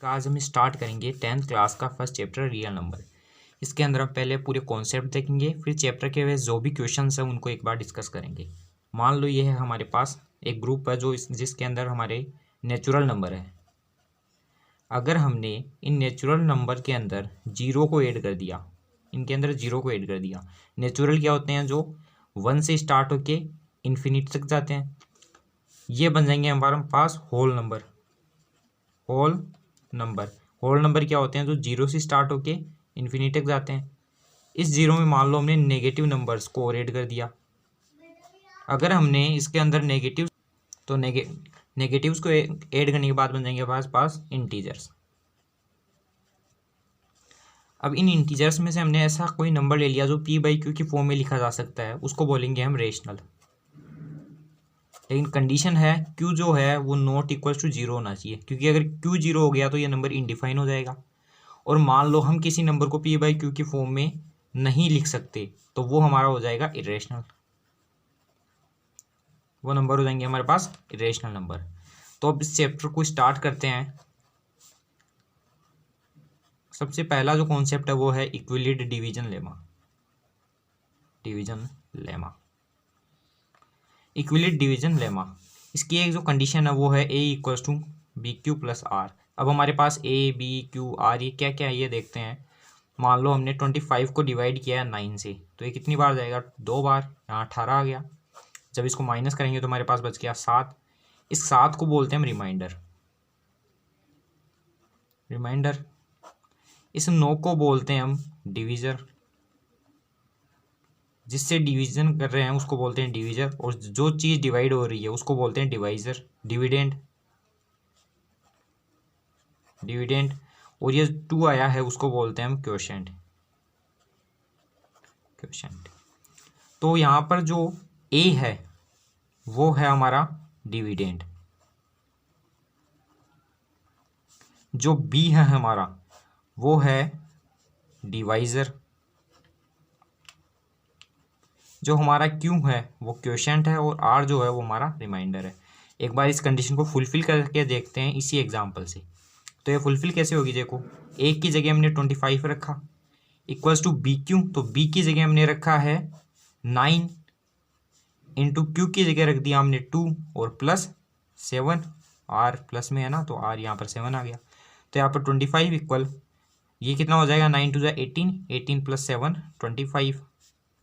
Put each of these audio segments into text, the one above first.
आज हम स्टार्ट करेंगे 10th क्लास का फर्स्ट चैप्टर रियल नंबर। इसके अंदर हम पहले पूरे कॉन्सेप्ट देखेंगे, फिर चैप्टर के वे जो भी क्वेश्चंस हैं उनको एक बार डिस्कस करेंगे। मान लो ये है हमारे पास एक ग्रुप है जिसके अंदर हमारे नेचुरल नंबर है। अगर हमने इन नेचुरल नंबर के अंदर जीरो को ऐड कर दिया, इनके अंदर जीरो को ऐड कर दिया। नेचुरल क्या होते हैं? जो 1 से स्टार्ट होके इन्फिनिट तक जाते हैं। ये बन जाएंगे हमारे पास होल नंबर। होल नंबर क्या होते हैं? जो जीरो से स्टार्ट होके इन्फिनिटी तक जाते हैं। इस जीरो में मान लो हमने नेगेटिव नंबर्स को ऐड कर दिया। अगर हमने इसके अंदर नेगेटिव तो नेगेटिव्स को ऐड करने के बाद बन जाएंगे हमारे पास इंटीजर्स। अब इन इंटीजर्स में से हमने ऐसा कोई नंबर ले लिया जो p/q की फॉर्म में लिखा जा सकता है, उसको बोलेंगे हम रेशनल। लेकिन कंडीशन है q जो है वो नॉट इक्वल टू जीरो होना चाहिए, क्योंकि अगर q जीरो हो गया तो ये नंबर इनडिफाइन हो जाएगा। और मान लो हम किसी नंबर को p/q की फॉर्म में नहीं लिख सकते तो वो हमारा हो जाएगा इरेशनल। वो नंबर हो जाएंगे हमारे पास इरेशनल नंबर। तो अब इस चैप्टर को स्टार्ट करते हैं। सबसे पहला जो कॉन्सेप्ट है वो है Euclid division lemma. Euclid division lemma, इसकी एक जो कंडीशन है वो है a equals to BQ plus R। अब हमारे पास a b q r ये क्या क्या है ये देखते हैं। मान लो हमने 25 को डिवाइड किया है 9 से, तो ये कितनी बार जाएगा? 2 बार। यहाँ 18 आ गया। जब इसको माइनस करेंगे तो हमारे पास बच गया 7। इस 7 को बोलते हैं हम रिमाइंडर। इस 9 को बोलते हैं हम डिवीजर। जिससे डिवीजन कर रहे हैं उसको बोलते हैं डिवीजर, और जो चीज़ डिवाइड हो रही है उसको बोलते हैं डिवाइजर, डिविडेंड। और ये 2 आया है उसको बोलते हैं हम क्वोशेंट। तो यहाँ पर जो a है वो है हमारा डिविडेंड, जो b है हमारा वो है डिवाइजर, जो हमारा q है वो क्वोशेंट है, और r जो है वो हमारा रिमाइंडर है। एक बार इस कंडीशन को फुलफिल करके देखते हैं इसी एग्जांपल से। तो ये फुलफिल कैसे होगी? देखो, a की जगह हमने 25 रखा इक्वल्स टू BQ, तो b की जगह हमने रखा है 9 इंटू q की जगह रख दिया हमने 2 और प्लस 7। r प्लस में है ना, तो r यहाँ पर 7 आ गया। तो यहाँ पर 25 इक्वल ये कितना हो जाएगा? 9 टू 18, 18 प्लस 7 25,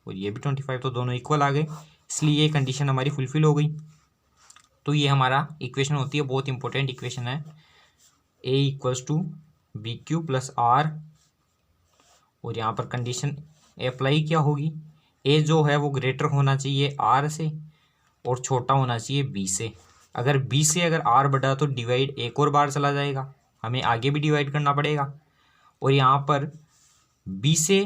और ये भी 25, तो दोनों इक्वल आ गए, इसलिए ये कंडीशन हमारी फुलफिल हो गई। तो ये हमारा इक्वेशन होती है, बहुत इंपॉर्टेंट इक्वेशन है, a equals to BQ plus R। और यहाँ पर कंडीशन अप्लाई क्या होगी? a जो है वो ग्रेटर होना चाहिए r से और छोटा होना चाहिए b से। अगर b से अगर r बढ़ा तो डिवाइड एक और बार चला जाएगा, हमें आगे भी डिवाइड करना पड़ेगा। और यहाँ पर b से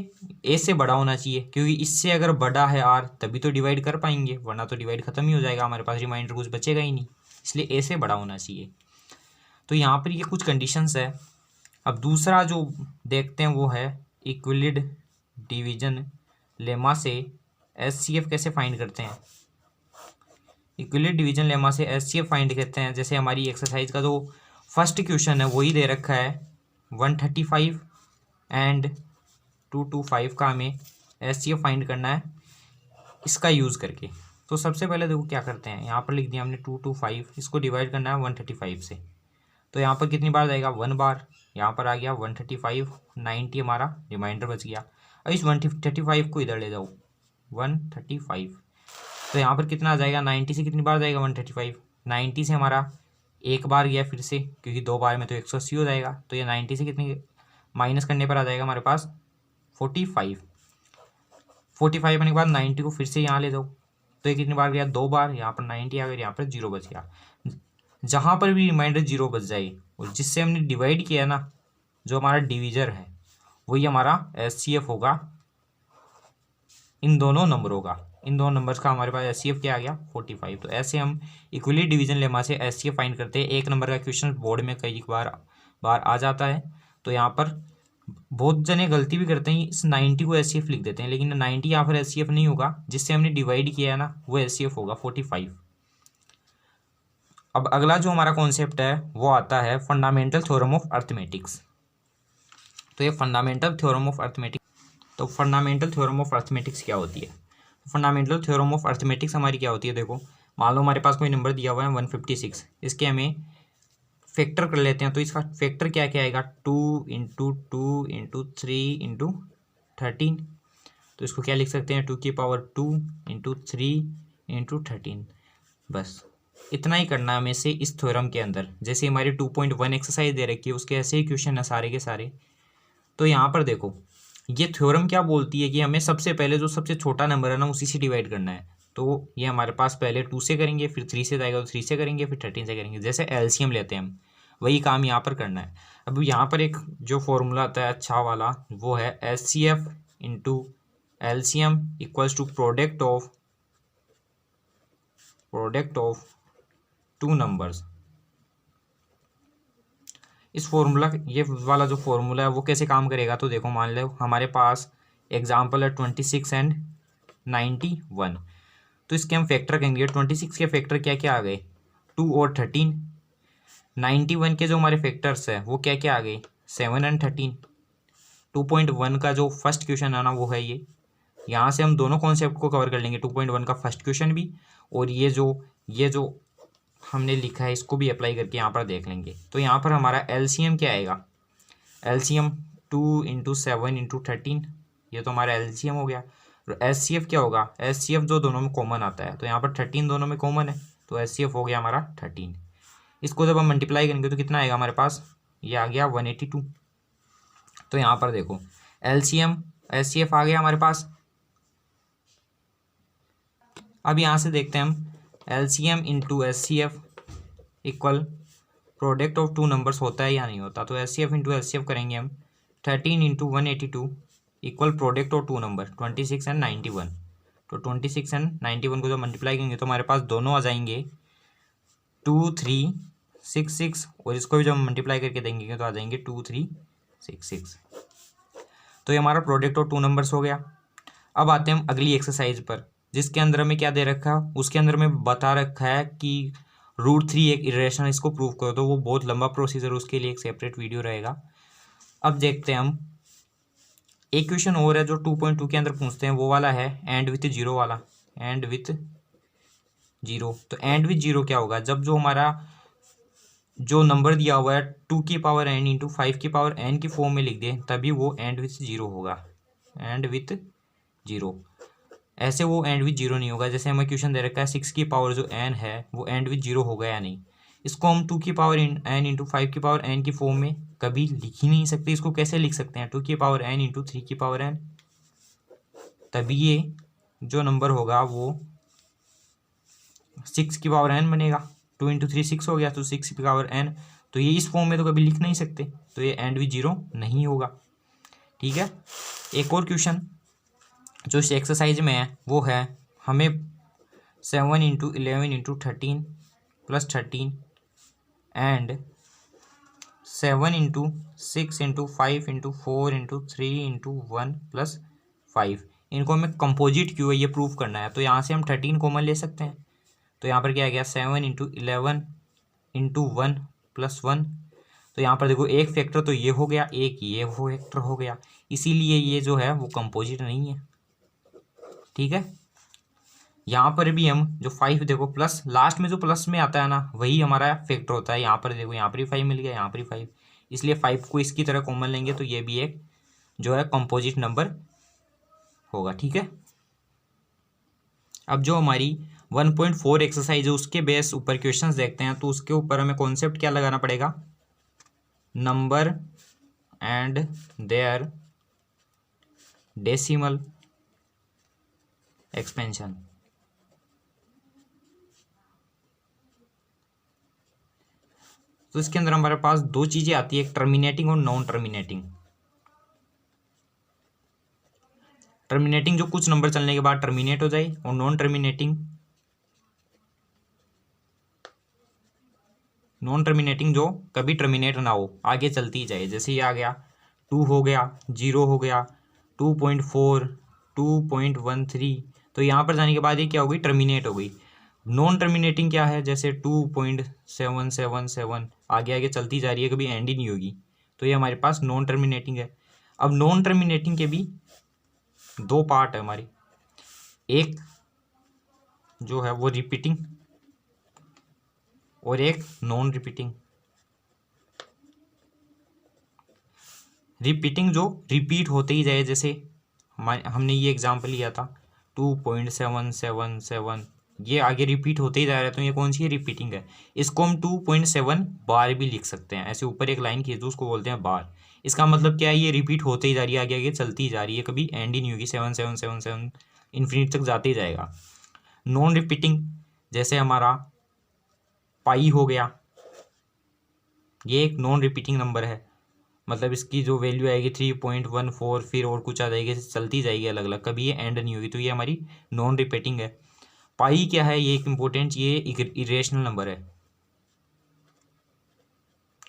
a से बड़ा होना चाहिए, क्योंकि इससे अगर बड़ा है r तभी तो डिवाइड कर पाएंगे, वरना तो डिवाइड खत्म ही हो जाएगा, हमारे पास रिमाइंडर कुछ बचेगा ही नहीं, इसलिए a से बड़ा होना चाहिए। तो यहाँ पर ये कुछ कंडीशंस है। अब दूसरा जो देखते हैं वो है इक्विलिड डिवीजन लेमा से SCF कैसे फाइंड करते हैं। इक्विलिड डिवीजन लेमा से SCF फाइंड करते हैं। जैसे हमारी एक्सरसाइज का जो फर्स्ट क्वेश्चन है वही दे रखा है 135 एंड 225 का हमें SCF फाइंड करना है इसका यूज़ करके। तो सबसे पहले देखो क्या करते हैं, यहाँ पर लिख दिया हमने 225, इसको डिवाइड करना है 135 से। तो यहाँ पर कितनी बार जाएगा? 1 बार। यहाँ पर आ गया 135, 90 हमारा रिमाइंडर बच गया। अब इस 135 को इधर ले जाओ 135, तो यहाँ पर कितना आ जाएगा? 90 से कितनी बार जाएगा? 135। 90 से हमारा एक बार गया फिर से, क्योंकि 2 बार में तो 180 हो जाएगा। तो ये 90 से कितनी माइनस करने पर आ जाएगा हमारे पास 45। 45 होने के बाद 90 को फिर से यहाँ ले जाओ, तो ये कितनी बार गया? 2 बार। यहाँ पर 90 आ गया, यहाँ पर 0 बच गया। जहाँ पर भी रिमाइंडर 0 बच जाए और जिससे हमने डिवाइड किया ना, जो हमारा डिवीजर है वही हमारा SCF होगा इन दोनों नंबरों का। इन दोनों नंबर्स का हमारे पास SCF क्या आ गया? 45। तो ऐसे हम इक्विलिड डिवीजन लेमा से SCF फाइंड करते हैं। एक नंबर का क्वेश्चन बोर्ड में कई बार आ जाता है, तो यहाँ पर बहुत जने गलती भी करते हैं, इस 90 को SCF लिख देते हैं, लेकिन 90 यहाँ पर SCF नहीं होगा, जिससे हमने डिवाइड किया है ना वो SCF होगा 45। अब अगला जो हमारा कॉन्सेप्ट है वो आता है फंडामेंटल थ्योरम ऑफ अर्थमेटिक्स। तो ये फंडामेंटल थ्योरम ऑफ अर्थमेटिक्स, तो फंडामेंटल थ्योरम ऑफ अर्थमेटिक्स क्या होती है? फंडामेंटल थ्योरम ऑफ अर्थमेटिक्स हमारी क्या होती है? देखो, मान लो हमारे पास कोई नंबर दिया हुआ है 156, इसके हमें फैक्टर कर लेते हैं। तो इसका फैक्टर क्या क्या आएगा? 2 × 2 × 3 × 13। तो इसको क्या लिख सकते हैं? 2 × 3 × 13। बस इतना ही करना है हमें से इस थ्योरम के अंदर। जैसे हमारी 2.1 एक्सरसाइज दे रखी है, उसके ऐसे ही क्वेश्चन है सारे के सारे। तो यहाँ पर देखो, ये थ्योरम क्या बोलती है कि हमें सबसे पहले जो सबसे छोटा नंबर है ना उसी से डिवाइड करना है। तो ये हमारे पास पहले 2 से करेंगे, फिर 3 से जाएगा तो 3 से करेंगे, फिर 13 से करेंगे। जैसे एलसीएम लेते हैं हम, वही काम यहाँ पर करना है। अब यहाँ पर एक जो फॉर्मूला आता है अच्छा वाला, वो है HCF into LCM equals to product of 2 numbers. इस फॉर्मूला, ये वाला जो फॉर्मूला है वो कैसे काम करेगा? तो देखो, मान लो हमारे पास एग्जाम्पल है 26 एंड 91। तो इसके हम फैक्टर करेंगे। 26 के फैक्टर क्या क्या आ गए? 2 और 13। 91 के जो हमारे फैक्टर्स है वो क्या क्या आ गए? 7 एंड 13। 2.1 का जो फर्स्ट क्वेश्चन है ना वो है ये। यहाँ से हम दोनों कॉन्सेप्ट को कवर कर लेंगे, 2.1 का फर्स्ट क्वेश्चन भी, और ये जो हमने लिखा है इसको भी अप्लाई करके यहाँ पर देख लेंगे। तो यहाँ पर हमारा एलसीएम क्या आएगा? एलसीएम 2 × 7 × 13, ये तो हमारा एलसीएम हो गया। और एचसीएफ क्या होगा? एचसीएफ जो दोनों में कॉमन आता है, तो यहाँ पर 13 दोनों में कॉमन है, तो एचसीएफ हो गया हमारा 13। इसको जब हम मल्टीप्लाई करेंगे तो कितना आएगा हमारे पास? ये आ गया 182। तो यहाँ पर देखो, एलसीएम एचसीएफ आ गया हमारे पास। अब यहाँ से देखते हैं हम, LCM into HCF equal product of 2 numbers होता है या नहीं होता? तो एचसीएफ इंटू एचसीएफ करेंगे हम। 13 × 182 equal product of 2 number 26 and 91। तो 26 एंड 91 को जब मल्टीप्लाई करेंगे तो हमारे पास दोनों आ जाएंगे 2366, और इसको भी जब मल्टीप्लाई करके देंगे तो आ जाएंगे 2366। तो ये हमारा प्रोडक्ट ऑफ 2 नंबर्स हो गया। अब आते हैं हम अगली एक्सरसाइज पर, जिसके अंदर हमें क्या दे रखा है? उसके अंदर में बता रखा है कि √3 एक इरेशनल, इसको प्रूव करो। तो वो बहुत लंबा प्रोसीजर, उसके लिए एक सेपरेट वीडियो रहेगा। अब देखते हैं हम, एक क्वेश्चन और है जो 2.2 के अंदर पूछते हैं, वो वाला है एंड विथ जीरो वाला। एंड विथ जीरो, तो एंड विथ जीरो क्या होगा? जब जो हमारा जो नंबर दिया हुआ है 2 की पावर n इंटू 5 की पावर n की फॉर्म में लिख दें, तभी वो एंड विथ जीरो होगा। एंड विथ जीरो, ऐसे वो एंड विथ जीरो नहीं होगा। जैसे हमें क्वेश्चन दे रखा है 6 की पावर जो n है वो एंड विथ जीरो होगा या नहीं। इसको हम 2 की पावर n इंटू 5 की पावर n की फॉर्म में कभी लिख ही नहीं सकते। इसको कैसे लिख सकते हैं? 2 की पावर n इंटू 3 की पावर n, तभी ये जो नंबर होगा वो 6 की पावर n बनेगा। 2 × 3 6 हो गया, तो 6 की पावर n। तो ये इस फॉर्म में तो कभी लिख नहीं सकते, तो ये एंड विथ जीरो नहीं होगा। ठीक है, एक और क्वेश्चन जो इस एक्सरसाइज में है वो है, हमें 7 × 11 × 13 + 13 एंड 7 × 6 × 5 × 4 × 3 × 1 + 5, इनको हमें कंपोजिट क्यों है ये प्रूव करना है। तो यहाँ से हम 13 कॉमन ले सकते हैं। तो यहाँ पर क्या आ गया? 7 × 11 × 1 + 1। तो यहाँ पर देखो, एक फैक्टर तो ये हो गया, एक ये फैक्टर हो गया, इसीलिए ये जो है वो कंपोजिट नहीं है। ठीक है, यहाँ पर भी हम जो 5 देखो प्लस, लास्ट में जो प्लस में आता है ना वही हमारा फैक्टर होता है। यहाँ पर देखो, यहाँ पर भी 5 मिल गया, यहाँ पर भी 5, इसलिए 5 को इसकी तरह कॉमन लेंगे तो ये भी एक जो है कंपोजिट नंबर होगा। ठीक है, अब जो हमारी 1.4 एक्सरसाइज है उसके बेस ऊपर क्वेश्चंस देखते हैं। तो उसके ऊपर हमें कॉन्सेप्ट क्या लगाना पड़ेगा? Number and their decimal expansion. तो इसके अंदर हमारे पास 2 चीजें आती है, एक टर्मिनेटिंग और नॉन टर्मिनेटिंग। टर्मिनेटिंग जो कुछ नंबर चलने के बाद टर्मिनेट हो जाए, और नॉन टर्मिनेटिंग जो कभी टर्मिनेट ना हो, आगे चलती जाए। जैसे ये आ गया 2 हो गया, 0 हो गया, 2.4, 2.13, तो यहाँ पर जाने के बाद ये क्या हो गई? टर्मिनेट हो गई। नॉन टर्मिनेटिंग क्या है, जैसे 2.777 आगे आगे चलती जा रही है, कभी एंड ही नहीं होगी, तो ये हमारे पास नॉन टर्मिनेटिंग है। अब नॉन टर्मिनेटिंग के भी दो पार्ट है हमारी, एक जो है वो रिपीटिंग और एक नॉन रिपीटिंग। रिपीटिंग जो रिपीट होते ही जाए, जैसे हमने ये एग्जांपल लिया था 2.777, ये आगे रिपीट होते ही जा रहा है, तो ये कौन सी है, रिपीटिंग है। इसको हम 2.7 बार भी लिख सकते हैं, ऐसे ऊपर एक लाइन खींच दो, उसको बोलते हैं बार। इसका मतलब क्या है, ये रिपीट होते ही जा रही है, आगे आगे चलती ही जा रही है, कभी एंड ही नहीं होगी, 7777 इन्फिनिट तक जाते ही जाएगा। नॉन रिपीटिंग जैसे हमारा पाई हो गया, ये एक नॉन रिपीटिंग नंबर है, मतलब इसकी जो वैल्यू आएगी 3.14, फिर और कुछ आ जाएगी, चलती जाएगी अलग अलग, कभी ये एंड नहीं होगी, तो ये हमारी नॉन रिपीटिंग है। पाई क्या है, ये एक इम्पोर्टेंट, ये इरेशनल नंबर है,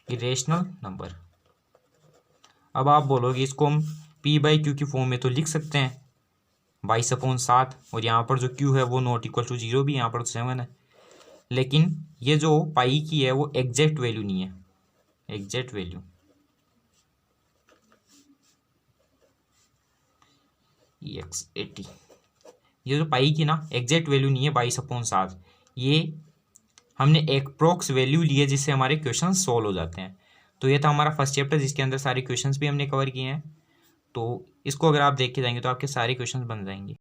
इरेशनल नंबर। अब आप बोलोगे इसको हम p/q की फॉर्म में तो लिख सकते हैं 22/7, और यहाँ पर जो q है वो नॉट इक्वल टू 0 भी, यहाँ पर तो 7 है, लेकिन ये जो पाई की है वो एग्जैक्ट वैल्यू नहीं है, एग्जैक्ट वैल्यू EX80, ये जो पाई की ना एग्जैक्ट वैल्यू नहीं है 22/7, ये हमने अप्रोक्स वैल्यू ली है जिससे हमारे क्वेश्चन सॉल्व हो जाते हैं। तो ये था हमारा फर्स्ट चैप्टर, जिसके अंदर सारे क्वेश्चंस भी हमने कवर किए हैं। तो इसको अगर आप देख के जाएंगे तो आपके सारे क्वेश्चंस बन जाएंगे।